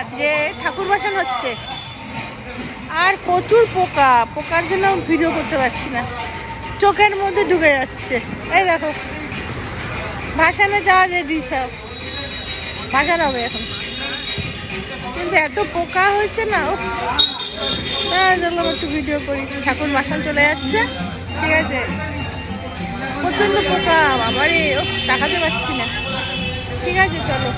আজকে ঠাকুর বাসন হচ্ছে আর প্রচুর পোকা, পোকার জন্য ভিডিও করতে পারছি না, চোখের মধ্যে ঢুকে যাচ্ছে। এই দেখো ভাসানে যাওয়া রেডি, সব ভাসান হবে এখন, কিন্তু এত পোকা হয়েছে না। চলো একটু ভিডিও করি, ঠাকুর বাসন চলে যাচ্ছে, ঠিক আছে। প্রচন্ড পোকা বাবারে, তাকাতে পারছি না, ঠিক আছে চলো।